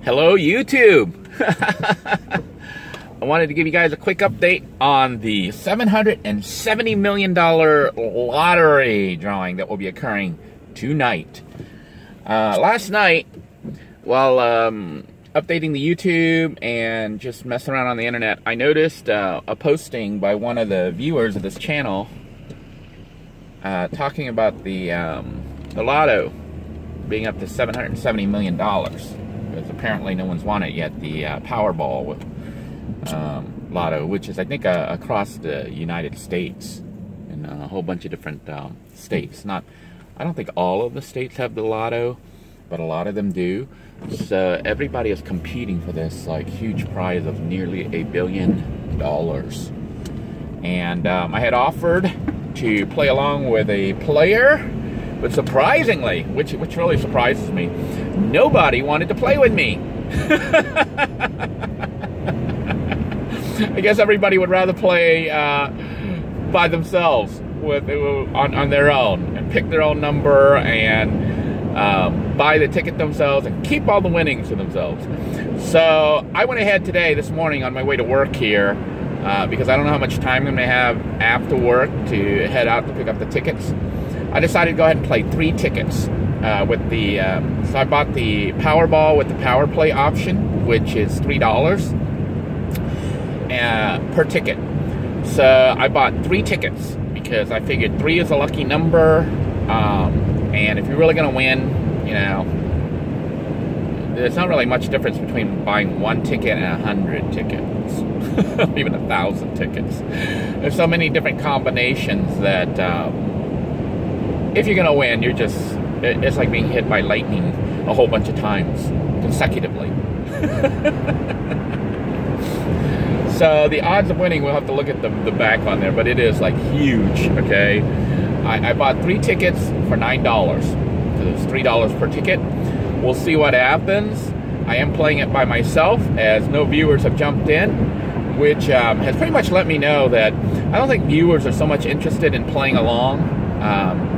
Hello, YouTube. I wanted to give you guys a quick update on the $770 million lottery drawing that will be occurring tonight. Last night, while updating the YouTube and just messing around on the internet, I noticed a posting by one of the viewers of this channel talking about the Lotto being up to $770 million. Because apparently no one's won it yet, the Powerball with Lotto, which is, I think, across the United States in a whole bunch of different states. I don't think all of the states have the Lotto, but a lot of them do. So everybody is competing for this like huge prize of nearly $1 billion. And I had offered to play along with a player, but surprisingly, which really surprises me, nobody wanted to play with me. I guess everybody would rather play by themselves on their own and pick their own number and buy the ticket themselves and keep all the winnings to themselves. So I went ahead today, this morning, on my way to work here, because I don't know how much time I'm going to have after work to head out to pick up the tickets. I decided to go ahead and play 3 tickets with the, so I bought the Powerball with the Power Play option, which is $3 per ticket. So I bought 3 tickets because I figured 3 is a lucky number, and if you're really going to win, you know, there's not really much difference between buying 1 ticket and 100 tickets, even 1,000 tickets. There's so many different combinations that if you're gonna win, it's like being hit by lightning a whole bunch of times consecutively. So the odds of winning, we'll have to look at the back on there, but it is like huge, okay? I bought 3 tickets for $9, so it's $3 per ticket. We'll see what happens. I am playing it by myself, as no viewers have jumped in, which has pretty much let me know that I don't think viewers are so much interested in playing along,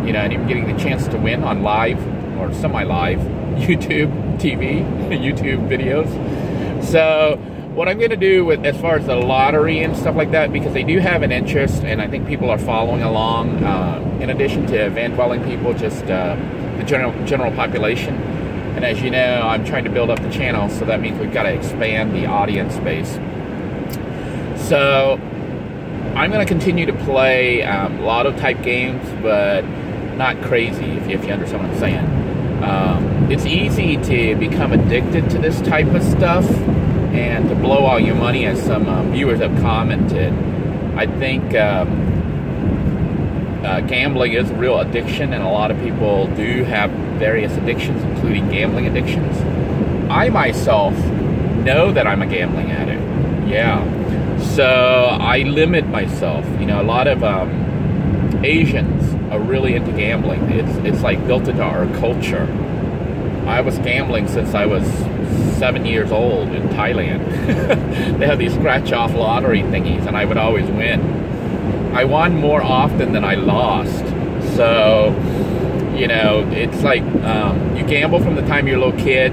you know, and even getting the chance to win on live or semi-live YouTube TV, YouTube videos. So what I'm going to do with, as far as the lottery and stuff like that, because they do have an interest, and I think people are following along, in addition to van dwelling people, just the general population. And as you know, I'm trying to build up the channel, so that means we've got to expand the audience base. So I'm going to continue to play Lotto type games, but not crazy, if you understand what I'm saying. It's easy to become addicted to this type of stuff and to blow all your money, as some viewers have commented. I think gambling is a real addiction, and a lot of people do have various addictions, including gambling addictions. I myself know that I'm a gambling addict. Yeah. So I limit myself. You know, a lot of Asians are really into gambling. It's like built into our culture. I was gambling since I was 7 years old in Thailand. They have these scratch-off lottery thingies, and I would always win. I won more often than I lost. So, you know, it's like you gamble from the time you're a little kid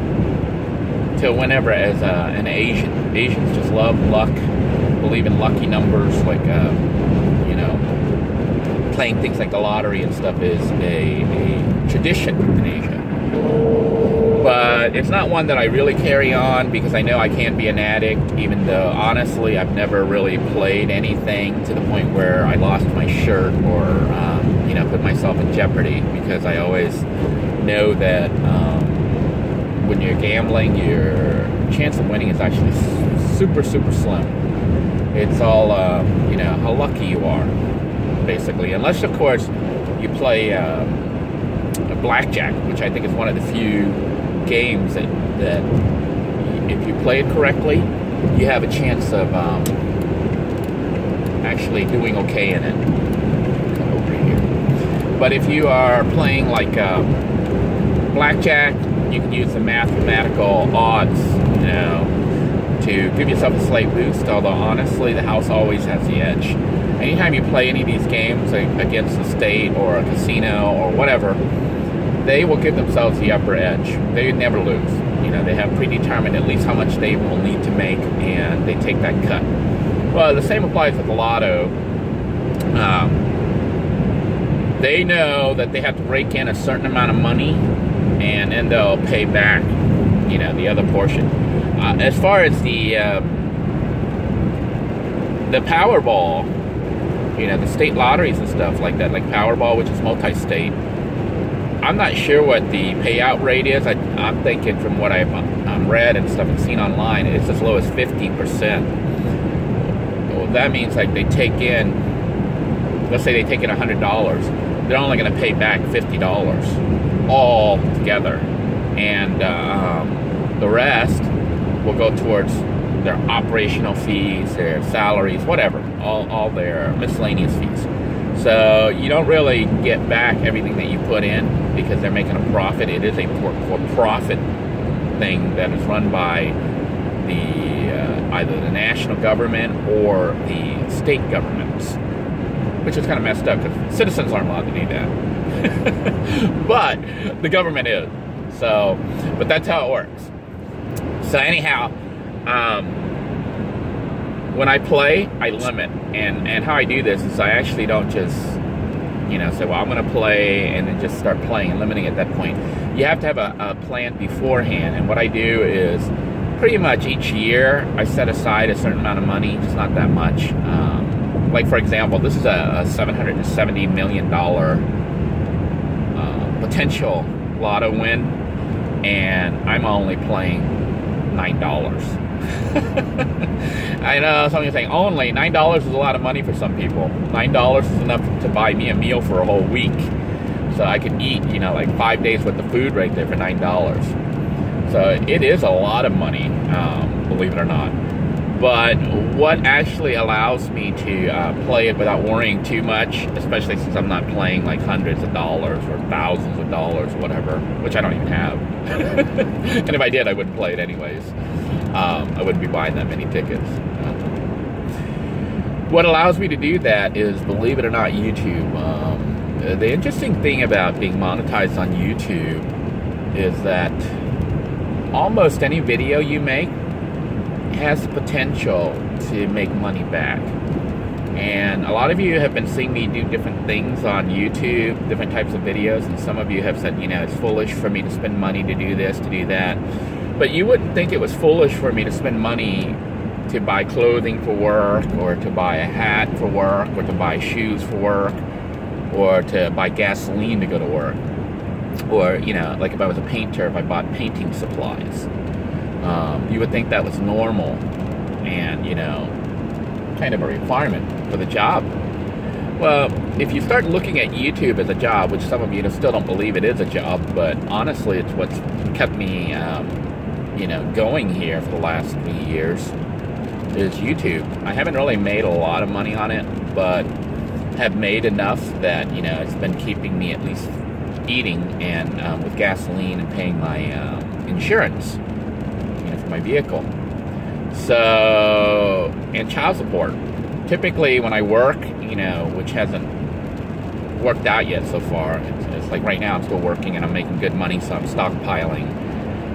till whenever, as an Asian. Asians just love luck, believe in lucky numbers, like, you know, playing things like the lottery and stuff is a tradition in Asia. But it's not one that I really carry on, because I know I can be an addict, even though, honestly, I've never really played anything to the point where I lost my shirt or, you know, put myself in jeopardy, because I always know that when you're gambling, your chance of winning is actually super, super slim. It's all, you know, how lucky you are, basically. Unless, of course, you play a blackjack, which I think is one of the few games that if you play it correctly, you have a chance of actually doing okay in it. Come over here. But if you are playing like blackjack, you can use the mathematical odds, you know, to give yourself a slight boost, although honestly the house always has the edge. Anytime you play any of these games against the state or a casino or whatever, they will give themselves the upper edge. They never lose. You know, they have predetermined at least how much they will need to make, and they take that cut. Well, the same applies with the Lotto. They know that they have to rake in a certain amount of money, and then they'll pay back, you know, the other portion. As far as the Powerball, you know, the state lotteries and stuff like that, like Powerball, which is multi-state, I'm not sure what the payout rate is. I'm thinking from what I've read and stuff and seen online, it's as low as 50%. Well, that means like they take in, let's say they take in $100, they're only going to pay back $50 all together, and the rest will go towards their operational fees, their salaries, whatever, all their miscellaneous fees. So you don't really get back everything that you put in because they're making a profit. It is a for-profit thing that is run by the either the national government or the state governments, which is kind of messed up because citizens aren't allowed to do that. But the government is. So, but that's how it works. So anyhow, when I play, I limit. And how I do this is I actually don't just, you know, say, well, I'm going to play and then just start playing and limiting at that point. You have to have a plan beforehand. And what I do is pretty much each year I set aside a certain amount of money, just not that much. Like, for example, this is a $770 million potential Lotto win, and I'm only playing $9. I know some of you are saying, only $9 is a lot of money for some people. $9 is enough to buy me a meal for a whole week. So I could eat, you know, like 5 days worth of food right there for $9. So it is a lot of money, believe it or not. But what actually allows me to play it without worrying too much, especially since I'm not playing like hundreds of dollars or thousands of dollars, whatever, which I don't even have. And if I did, I wouldn't play it anyways. I wouldn't be buying that many tickets. What allows me to do that is, believe it or not, YouTube. The interesting thing about being monetized on YouTube is that almost any video you make has the potential to make money back. And a lot of you have been seeing me do different things on YouTube, different types of videos, and some of you have said, you know, it's foolish for me to spend money to do this, to do that. But you wouldn't think it was foolish for me to spend money to buy clothing for work, or to buy a hat for work, or to buy shoes for work, or to buy gasoline to go to work. Or, you know, like if I was a painter, if I bought painting supplies. You would think that was normal and, you know, kind of a requirement for the job. Well, if you start looking at YouTube as a job, which some of you still don't believe it is a job, but honestly it's what's kept me, you know, going here for the last 3 years, is YouTube. I haven't really made a lot of money on it, but have made enough that, you know, it's been keeping me at least eating and with gasoline and paying my insurance, you know, for my vehicle. So, and child support. Typically when I work, you know, which hasn't worked out yet so far, it's like right now I'm still working and I'm making good money, so I'm stockpiling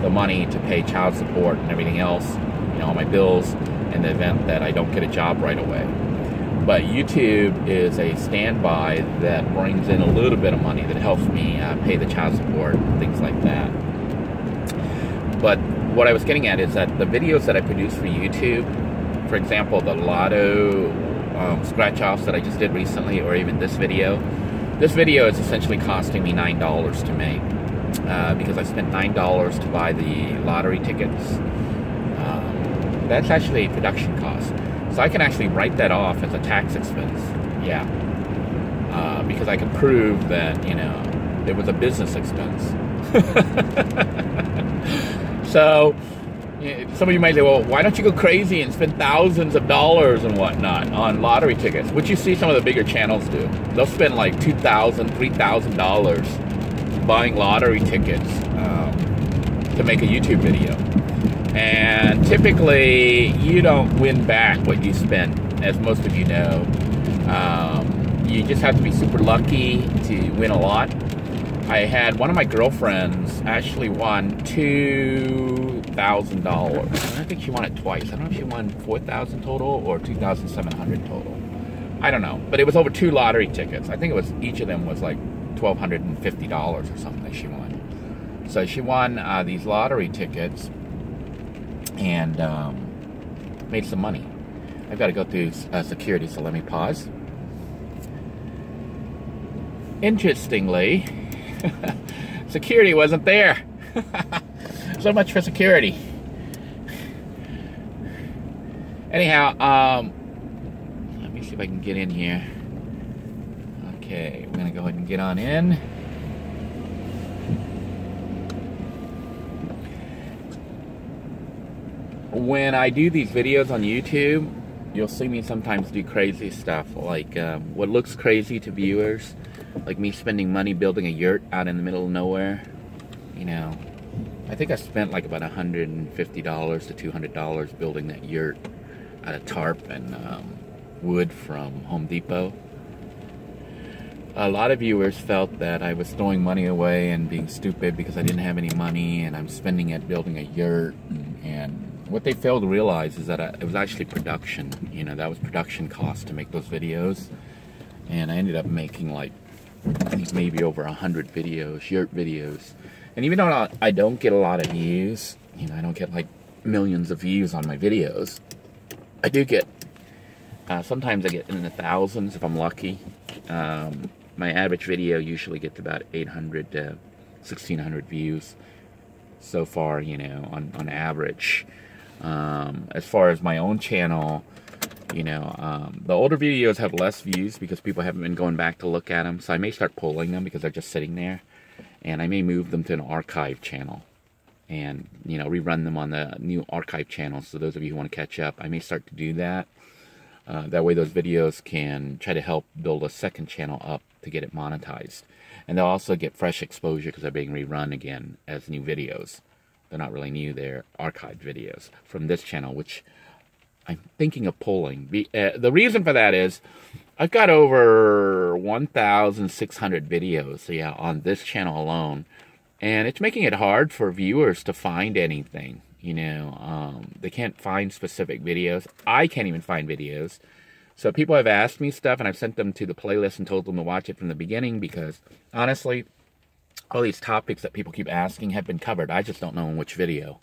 the money to pay child support and everything else, you know, all my bills, in the event that I don't get a job right away. But YouTube is a standby that brings in a little bit of money that helps me pay the child support and things like that. But what I was getting at is that the videos that I produce for YouTube, for example, the Lotto scratch-offs that I just did recently, or even this video is essentially costing me $9 to make, because I spent $9 to buy the lottery tickets. That's actually a production cost. So I can actually write that off as a tax expense, yeah, because I can prove that, you know, it was a business expense. So, some of you might say, well, why don't you go crazy and spend thousands of dollars and whatnot on lottery tickets, which you see some of the bigger channels do. They'll spend like $2,000, $3,000 buying lottery tickets to make a YouTube video. And typically, you don't win back what you spend, as most of you know. You just have to be super lucky to win a lot. I had one of my girlfriends actually won $2,000. I think she won it twice. I don't know if she won $4,000 total or $2,700 total. I don't know, but it was over 2 lottery tickets. I think it was, each of them was like $1,250 or something that she won. So she won these lottery tickets and made some money. I've got to go through security, so let me pause. Interestingly, security wasn't there. So much for security. Anyhow, let me see if I can get in here. Okay, we're gonna go ahead and get on in. When I do these videos on YouTube, you'll see me sometimes do crazy stuff, like what looks crazy to viewers, like me spending money building a yurt out in the middle of nowhere. You know, I think I spent like about $150 to $200 building that yurt out of tarp and wood from Home Depot. A lot of viewers felt that I was throwing money away and being stupid because I didn't have any money and I'm spending it building a yurt. And what they failed to realize is that it was actually production. You know, that was production cost to make those videos. And I ended up making like, I think maybe over 100 videos, yurt videos. And even though I don't get a lot of views, you know, I don't get like millions of views on my videos, I do get, sometimes I get in the thousands if I'm lucky. My average video usually gets about 800 to 1,600 views so far, you know, on average. As far as my own channel, you know, the older videos have less views because people haven't been going back to look at them. So I may start pulling them because they're just sitting there. And I may move them to an archive channel and, you know, rerun them on the new archive channel. So those of you who want to catch up, I may start to do that. That way those videos can try to help build a second channel up to get it monetized. And they'll also get fresh exposure because they're being rerun again as new videos. They're not really new, they're archived videos from this channel, which I'm thinking of pulling. The reason for that is I've got over 1,600 videos, so yeah, on this channel alone. And it's making it hard for viewers to find anything. You know, they can't find specific videos. I can't even find videos. So people have asked me stuff, and I've sent them to the playlist and told them to watch it from the beginning because, honestly, all these topics that people keep asking have been covered. I just don't know in which video.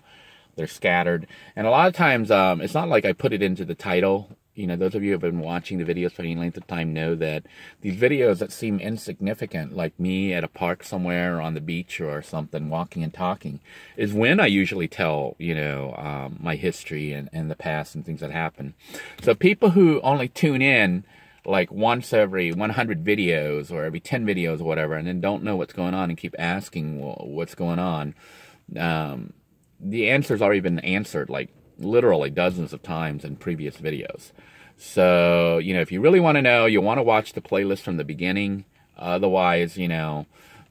They're scattered. And a lot of times, it's not like I put it into the title. You know, those of you who have been watching the videos for any length of time know that these videos that seem insignificant, like me at a park somewhere or on the beach or something, walking and talking, is when I usually tell, you know, my history and the past and things that happen. So people who only tune in like once every 100 videos or every 10 videos or whatever, and then don't know what's going on and keep asking, well, what's going on, the answer's already been answered, like, literally dozens of times in previous videos. So, you know, if you really want to know, you want to watch the playlist from the beginning. Otherwise, you know,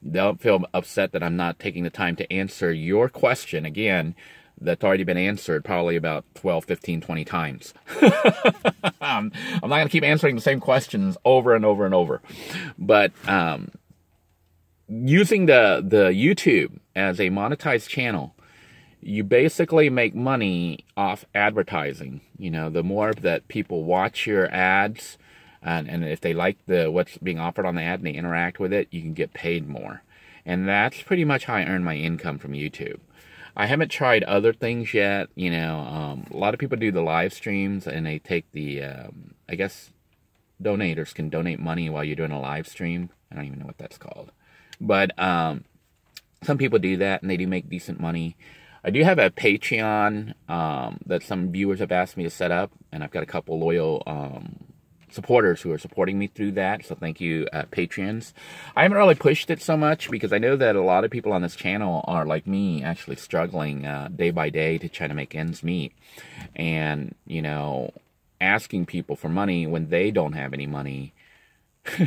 don't feel upset that I'm not taking the time to answer your question again that's already been answered probably about 12, 15, 20 times. I'm not going to keep answering the same questions over and over and over. But using the YouTube as a monetized channel, you basically make money off advertising. You know, the more that people watch your ads, and if they like what's being offered on the ad and they interact with it, you can get paid more. And that's pretty much how I earn my income from YouTube. I haven't tried other things yet. You know, a lot of people do the live streams and they take the, I guess, donators can donate money while you're doing a live stream. I don't even know what that's called. But some people do that and they do make decent money. I do have a Patreon that some viewers have asked me to set up, and I've got a couple loyal supporters who are supporting me through that, so thank you, Patreons. I haven't really pushed it so much because I know that a lot of people on this channel are, like me, actually struggling day by day to try to make ends meet. And, you know, asking people for money when they don't have any money,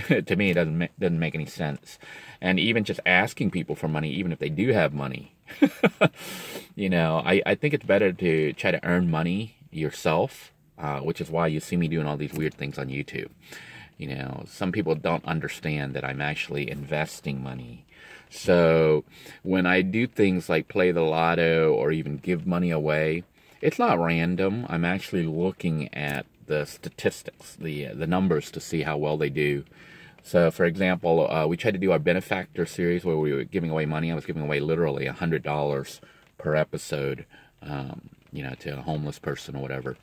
to me, it doesn't make any sense. And even just asking people for money, even if they do have money, you know, I think it's better to try to earn money yourself, which is why you see me doing all these weird things on YouTube. You know, some people don't understand that I'm actually investing money. So when I do things like play the lotto or even give money away, it's not random. I'm actually looking at the statistics, the numbers to see how well they do. So, for example, we tried to do our benefactor series where we were giving away money. I was giving away literally $100 per episode, to a homeless person or whatever.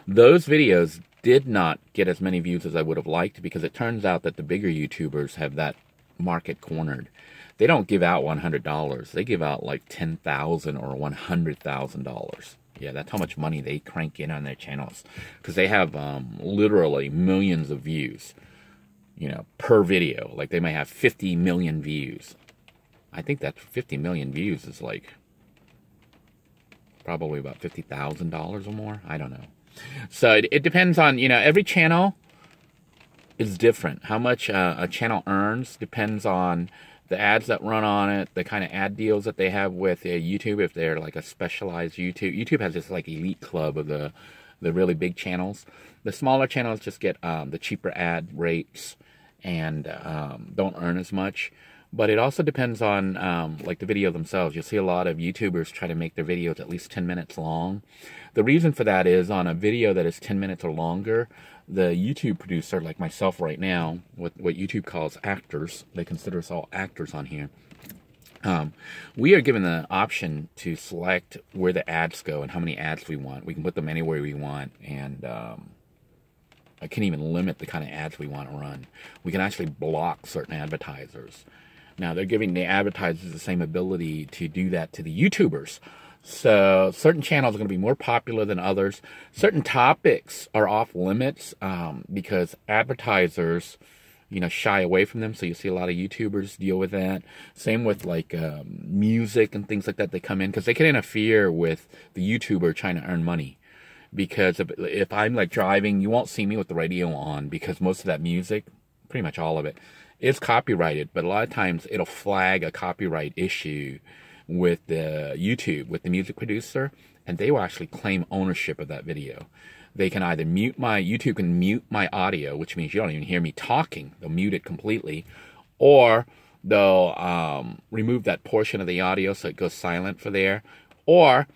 Those videos did not get as many views as I would have liked, because it turns out that the bigger YouTubers have that market cornered. They don't give out $100. They give out like $10,000 or $100,000. Yeah, that's how much money they crank in on their channels, because they have literally millions of views, per video. Like they may have 50 million views. I think that 50 million views is like probably about $50,000 or more. I don't know. So it depends on, every channel is different. How much a channel earns depends on the ads that run on it, the kind of ad deals that they have with YouTube, if they're like a specialized YouTube. YouTube has this like elite club of the really big channels. The smaller channels just get the cheaper ad rates and don't earn as much. But it also depends on like the video themselves. You'll see a lot of YouTubers try to make their videos at least 10 minutes long. The reason for that is on a video that is 10 minutes or longer, the YouTube producer, like myself right now, what YouTube calls actors, they consider us all actors on here. We are given the option to select where the ads go and how many ads we want. We can put them anywhere we want, and I can even limit the kind of ads we want to run. We can actually block certain advertisers. Now, they're giving the advertisers the same ability to do that to the YouTubers. So certain channels are going to be more popular than others. Certain topics are off limits because advertisers, shy away from them. So you see a lot of YouTubers deal with that. Same with like music and things like that. They come in because they can interfere with the YouTuber trying to earn money. Because if I'm like driving, you won't see me with the radio on, because most of that music, pretty much all of it, is copyrighted. But a lot of times it'll flag a copyright issue with the music producer, and they will actually claim ownership of that video. They can either YouTube can mute my audio, which means you don't even hear me talking. They'll mute it completely, or they'll remove that portion of the audio so it goes silent for there, or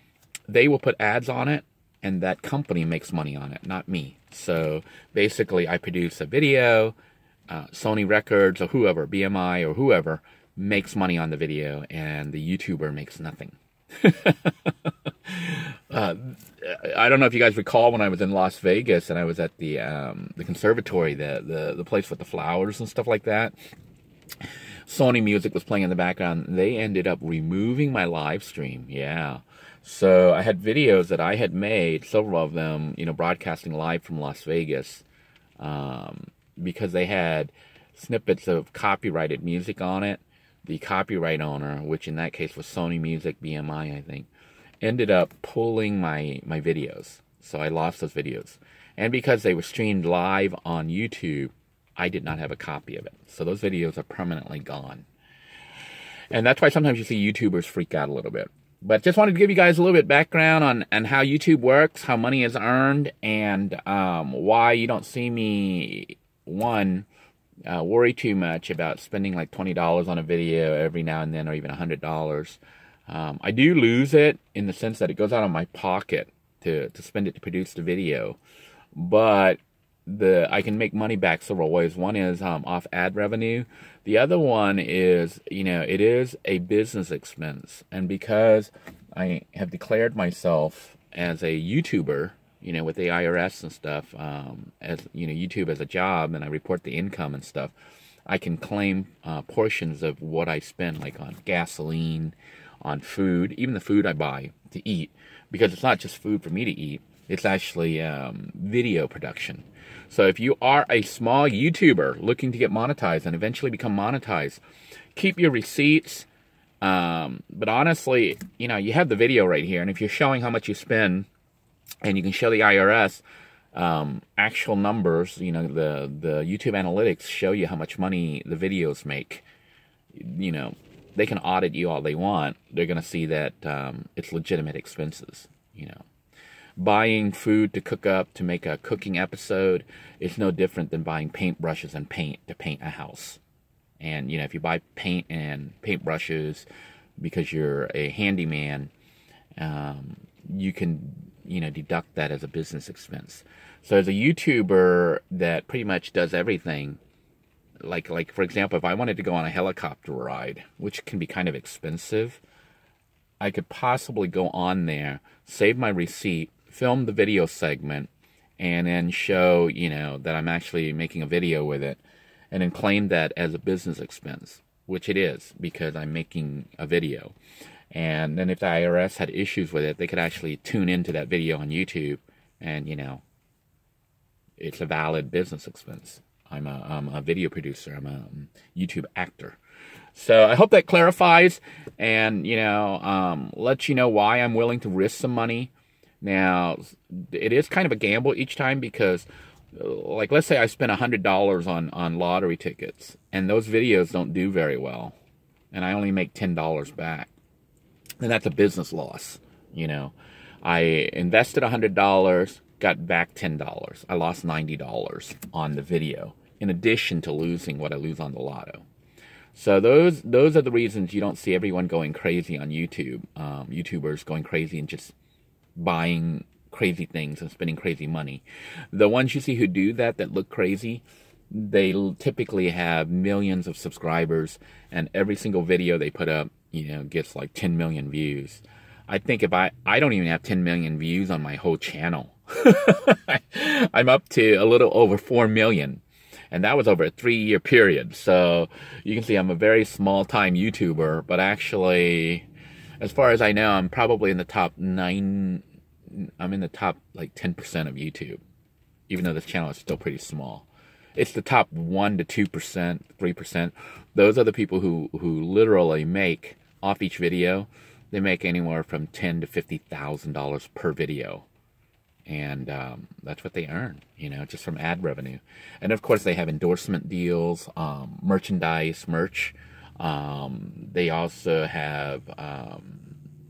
they will put ads on it, and that company makes money on it, not me. So basically, I produce a video, Sony Records or whoever, BMI or whoever, makes money on the video, and the YouTuber makes nothing. I don't know if you guys recall when I was in Las Vegas and I was at the conservatory, the place with the flowers and stuff like that. Sony music was playing in the background. They ended up removing my live stream. Yeah. So I had videos that I had made, several of them, broadcasting live from Las Vegas, because they had snippets of copyrighted music on it. The copyright owner, which in that case was Sony Music, BMI, I think, ended up pulling my videos. So I lost those videos. And because they were streamed live on YouTube, I did not have a copy of it. So those videos are permanently gone. And that's why sometimes you see YouTubers freak out a little bit. But just wanted to give you guys a little bit background on how YouTube works, how money is earned, and why you don't see me, worry too much about spending like $20 on a video every now and then, or even $100. I do lose it in the sense that it goes out of my pocket to spend it to produce the video, but I can make money back several ways. One is off ad revenue. The other one is, it is a business expense, and because I have declared myself as a YouTuber, with the IRS and stuff, as YouTube as a job, and I report the income and stuff, I can claim portions of what I spend, like on gasoline, on food, even the food I buy to eat, because it's not just food for me to eat, it's actually video production. So if you are a small YouTuber looking to get monetized and eventually become monetized, keep your receipts. But honestly, you have the video right here, and if you're showing how much you spend, and you can show the IRS actual numbers, the YouTube analytics show you how much money the videos make. They can audit you all they want. They're going to see that it's legitimate expenses, Buying food to cook up to make a cooking episode is no different than buying paintbrushes and paint to paint a house. And, you know, if you buy paint and paintbrushes because you're a handyman, you can, you know, deduct that as a business expense. So as a YouTuber that pretty much does everything, like for example, if I wanted to go on a helicopter ride, which can be kind of expensive, I could possibly go on there, save my receipt, film the video segment, and then show, you know, that I'm actually making a video with it, and then claim that as a business expense, which it is, because I'm making a video. And then if the IRS had issues with it, they could actually tune into that video on YouTube, and, you know, it's a valid business expense. I'm a video producer. I'm a YouTube actor. So I hope that clarifies, and, you know, lets you know why I'm willing to risk some money. Now, it is kind of a gamble each time, because, like, let's say I spend $100 on lottery tickets, and those videos don't do very well, and I only make $10 back. And that's a business loss, you know. I invested $100, got back $10. I lost $90 on the video, in addition to losing what I lose on the lotto. So those are the reasons you don't see everyone going crazy on YouTube. YouTubers going crazy and just buying crazy things and spending crazy money. The ones you see who do that look crazy, they typically have millions of subscribers, and every single video they put up, you know, gets like 10 million views. I think if I don't even have 10 million views on my whole channel. I'm up to a little over 4 million. And that was over a 3-year period. So you can see I'm a very small-time YouTuber, but actually, as far as I know, I'm probably in the top 9, I'm in the top like 10% of YouTube, even though this channel is still pretty small. It's the top 1 to 2%, 3%. Those are the people who literally make, off each video, they make anywhere from $10,000 to $50,000 per video. And that's what they earn, you know, just from ad revenue. And of course, they have endorsement deals, merchandise, merch. They also have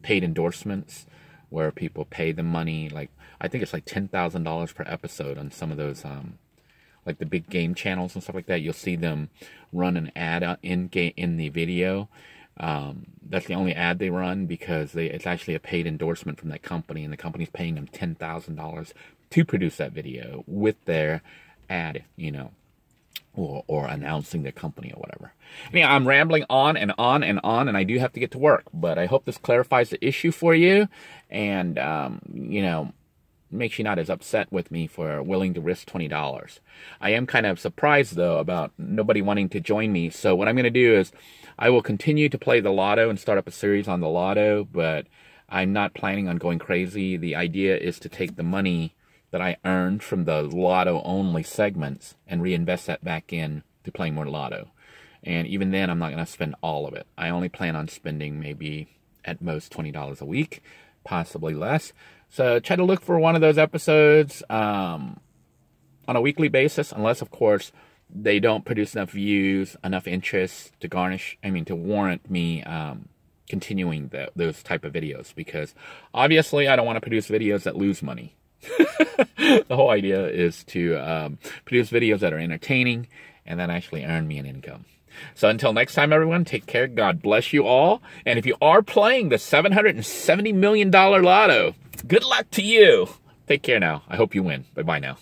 paid endorsements where people pay them money. Like, I think it's like $10,000 per episode on some of those, like the big game channels and stuff like that. You'll see them run an ad in the video. That's the only ad they run, because it's actually a paid endorsement from that company, and the company's paying them $10,000 to produce that video with their ad, you know, or announcing their company or whatever. Anyway, I'm rambling on and on and on, and I do have to get to work, but I hope this clarifies the issue for you, and, you know, makes you not as upset with me for willing to risk $20. I am kind of surprised, though, about nobody wanting to join me. So what I'm going to do is I will continue to play the lotto and start up a series on the lotto, but I'm not planning on going crazy. The idea is to take the money that I earned from the lotto-only segments and reinvest that back in to playing more lotto. And even then, I'm not going to spend all of it. I only plan on spending maybe at most $20 a week, possibly less. So try to look for one of those episodes on a weekly basis, unless, of course, they don't produce enough views, enough interest to to warrant me continuing those type of videos. Because obviously, I don't want to produce videos that lose money. The whole idea is to produce videos that are entertaining and that actually earn me an income. So until next time, everyone, take care. God bless you all. And if you are playing the $770 million lotto, good luck to you. Take care now. I hope you win. Bye-bye now.